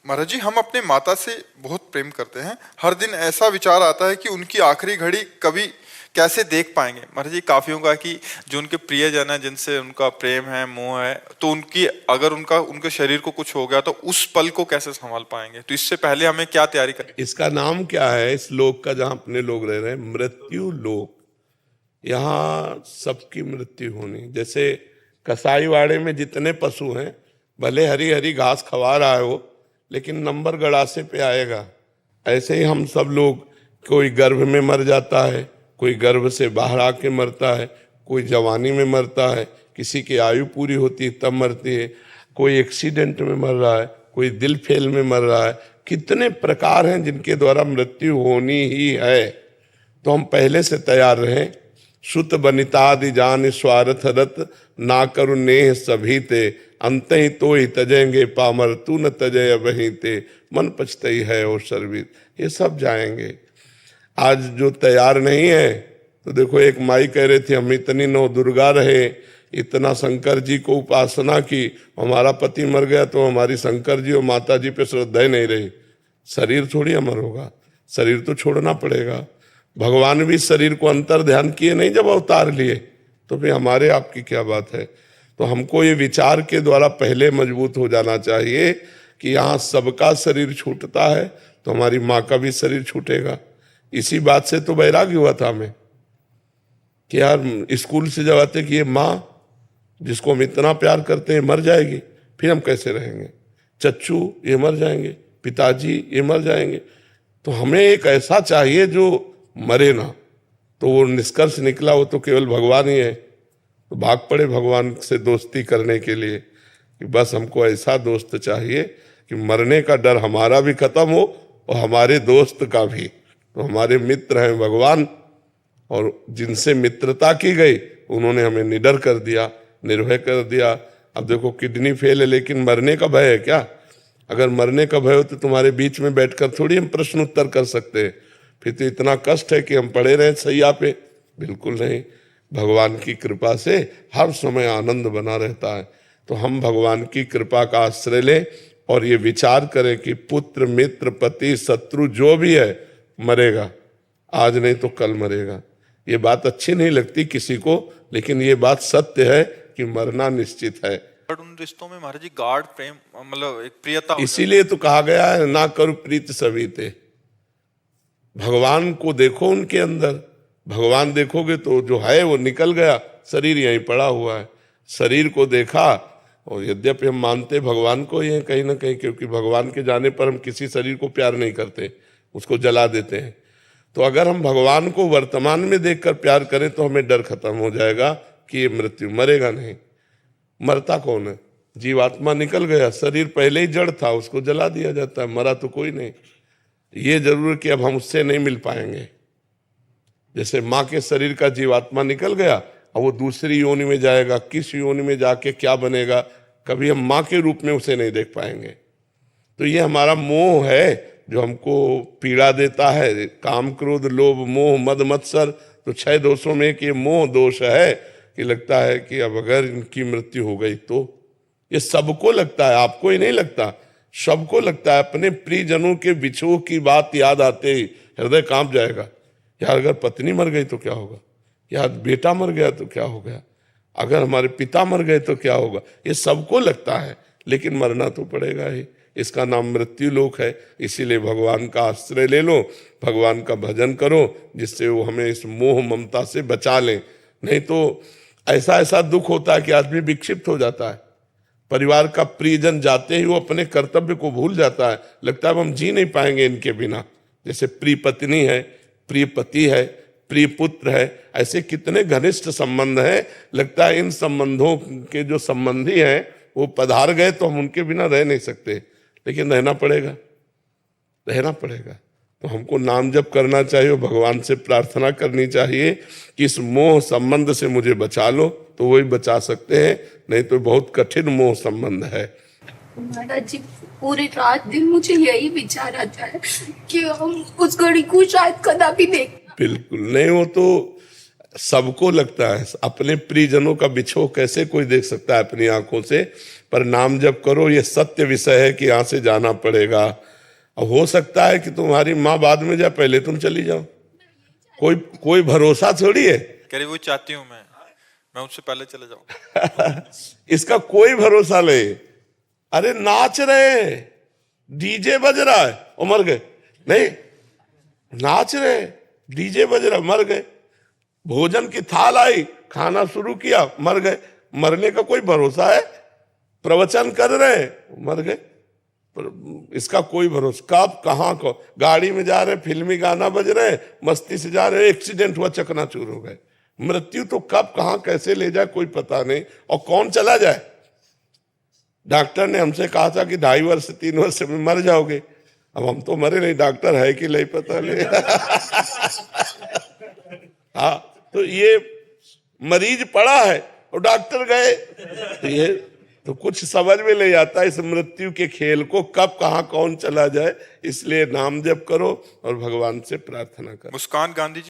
महाराज जी, हम अपने माता से बहुत प्रेम करते हैं। हर दिन ऐसा विचार आता है कि उनकी आखिरी घड़ी कभी कैसे देख पाएंगे। महाराज जी, काफियों का कि जो उनके प्रियजन है, जिनसे उनका प्रेम है, मोह है, तो उनकी अगर उनका उनके शरीर को कुछ हो गया तो उस पल को कैसे संभाल पाएंगे। तो इससे पहले हमें क्या तैयारी करनी। इसका नाम क्या है इस लोक का जहां अपने लोग रह रहे हैं? मृत्यु लोक। यहाँ सबकी मृत्यु होनी। जैसे कसाईवाड़े में जितने पशु हैं, भले हरी हरी घास खवा रहा है वो, लेकिन नंबर गड़ासे पे आएगा। ऐसे ही हम सब लोग, कोई गर्भ में मर जाता है, कोई गर्भ से बाहर आके मरता है, कोई जवानी में मरता है, किसी की आयु पूरी होती है तब मरती है, कोई एक्सीडेंट में मर रहा है, कोई दिल फेल में मर रहा है। कितने प्रकार हैं जिनके द्वारा मृत्यु होनी ही है। तो हम पहले से तैयार रहें। सुत बनितादि जान स्वार्थ रत, ना करु नेह सभी ते, अंत ही तो ही तजेंगे पामर, तू न तजय वहीं ते, मन पछतई है और सर्वित। ये सब जाएंगे। आज जो तैयार नहीं है, तो देखो एक माई कह रही थी हम इतनी नौ दुर्गा रहे, इतना शंकर जी को उपासना की, हमारा पति मर गया तो हमारी शंकर जी और माता जी पे श्रद्धा ही नहीं रही। शरीर थोड़ी अमर होगा, शरीर तो छोड़ना पड़ेगा। भगवान भी शरीर को अंतर ध्यान किए नहीं जब अवतार लिए, तो फिर हमारे आपकी क्या बात है। तो हमको ये विचार के द्वारा पहले मजबूत हो जाना चाहिए कि यहाँ सबका शरीर छूटता है तो हमारी माँ का भी शरीर छूटेगा। इसी बात से तो वैराग्य हुआ था हमें कि यार स्कूल से जब आते कि ये माँ जिसको हम इतना प्यार करते हैं मर जाएगी, फिर हम कैसे रहेंगे। चच्चू ये मर जाएंगे, पिताजी ये मर जाएंगे, तो हमें एक ऐसा चाहिए जो मरे ना। तो वो निष्कर्ष निकला वो तो केवल भगवान ही है। तो भाग पड़े भगवान से दोस्ती करने के लिए कि बस हमको ऐसा दोस्त चाहिए कि मरने का डर हमारा भी खत्म हो और हमारे दोस्त का भी। तो हमारे मित्र हैं भगवान, और जिनसे मित्रता की गई उन्होंने हमें निडर कर दिया, निर्भय कर दिया। अब देखो किडनी फेल है लेकिन मरने का भय है क्या? अगर मरने का भय हो तो तुम्हारे बीच में बैठकर थोड़ी हम प्रश्न उत्तर कर सकते हैं। फिर तो इतना कष्ट है कि हम पड़े रहें सैया पे? बिल्कुल नहीं। भगवान की कृपा से हर समय आनंद बना रहता है। तो हम भगवान की कृपा का आश्रय लें और ये विचार करें कि पुत्र मित्र पति शत्रु जो भी है मरेगा, आज नहीं तो कल मरेगा। ये बात अच्छी नहीं लगती किसी को, लेकिन ये बात सत्य है कि मरना निश्चित है। उन रिश्तों में महाराज जी गाढ़ प्रेम, मतलब एक प्रियता इसीलिए तो कहा गया है ना करो प्रीत सभी ते। भगवान को देखो उनके अंदर। भगवान देखोगे तो जो है वो निकल गया, शरीर यहीं पड़ा हुआ है। शरीर को देखा, और यद्यपि हम मानते भगवान को ही है कहीं ना कहीं, क्योंकि भगवान के जाने पर हम किसी शरीर को प्यार नहीं करते, उसको जला देते हैं। तो अगर हम भगवान को वर्तमान में देखकर प्यार करें तो हमें डर खत्म हो जाएगा कि ये मृत्यु, मरेगा नहीं। मरता कौन है? जीवात्मा निकल गया, शरीर पहले ही जड़ था, उसको जला दिया जाता है, मरा तो कोई नहीं। ये जरूर कि अब हम उससे नहीं मिल पाएंगे। जैसे माँ के शरीर का जीवात्मा निकल गया, अब वो दूसरी योनि में जाएगा, किस योनि में जाके क्या बनेगा, कभी हम माँ के रूप में उसे नहीं देख पाएंगे। तो ये हमारा मोह है जो हमको पीड़ा देता है। काम क्रोध लोभ मोह मद मत्सर, तो 6 दोषों में एक ये मोह दोष है कि लगता है कि अब अगर इनकी मृत्यु हो गई तो। ये सबको लगता है, आपको ही नहीं लगता, सबको लगता है। अपने प्रियजनों के विछोह की बात याद आते ही हृदय कांप जाएगा। यार अगर पत्नी मर गई तो क्या होगा, यार बेटा मर गया तो क्या हो गया, अगर हमारे पिता मर गए तो क्या होगा। ये सबको लगता है, लेकिन मरना तो पड़ेगा ही। इसका नाम मृत्यु लोक है। इसीलिए भगवान का आश्रय ले लो, भगवान का भजन करो, जिससे वो हमें इस मोह ममता से बचा लें। नहीं तो ऐसा ऐसा दुख होता है कि आदमी विक्षिप्त हो जाता है। परिवार का प्रियजन जाते ही वो अपने कर्तव्य को भूल जाता है, लगता है हम जी नहीं पाएंगे इनके बिना। जैसे प्रिय पत्नी है, प्रिय पति है, प्रिय पुत्र है, ऐसे कितने घनिष्ठ संबंध हैं। लगता है इन संबंधों के जो संबंधी हैं वो पधार गए तो हम उनके बिना रह नहीं सकते, लेकिन रहना पड़ेगा, रहना पड़ेगा। तो हमको नाम जप करना चाहिए, भगवान से प्रार्थना करनी चाहिए कि इस मोह संबंध से मुझे बचा लो, तो वही बचा सकते हैं, नहीं तो बहुत कठिन मोह संबंध है। महाराज जी, पूरी रात दिन मुझे यही विचार आता है कि हम उस घड़ी को शायद कदापि देख। बिल्कुल नहीं, वो तो सबको लगता है अपने प्रियजनों का बिछोह कैसे कोई देख सकता है अपनी आंखों से, पर नाम जप करो, ये सत्य विषय है कि यहाँ से जाना पड़ेगा। अब हो सकता है कि तुम्हारी माँ बाद में जाए, पहले तुम चली जाओ, कोई भरोसा थोड़ी है। कह रही वो चाहती हूँ मैं उससे पहले चले जाऊँ। इसका कोई भरोसा नहीं। अरे नाच रहे, डीजे बज रहा है और मर गए, नहीं नाच रहे, डीजे बज रहा, मर गए। भोजन की थाल आई, खाना शुरू किया, मर गए। मरने का कोई भरोसा है? प्रवचन कर रहे हैं, मर गए। इसका कोई भरोसा, कब कहाँ को, गाड़ी में जा रहे, फिल्मी गाना बज रहे, मस्ती से जा रहे, एक्सीडेंट हुआ, चकनाचूर हो गए। मृत्यु तो कब कहाँ कैसे ले जाए कोई पता नहीं, और कौन चला जाए। डॉक्टर ने हमसे कहा था कि 2.5 वर्ष से 3 वर्ष में मर जाओगे। अब हम तो मरे नहीं, डॉक्टर है कि नहीं पता नहीं। हाँ, तो ये मरीज पड़ा है और डॉक्टर गए, तो ये तो कुछ समझ में नहीं आता इस मृत्यु के खेल को, कब कहाँ कौन चला जाए। इसलिए नाम जप करो और भगवान से प्रार्थना करो। मुस्कान गांधी जी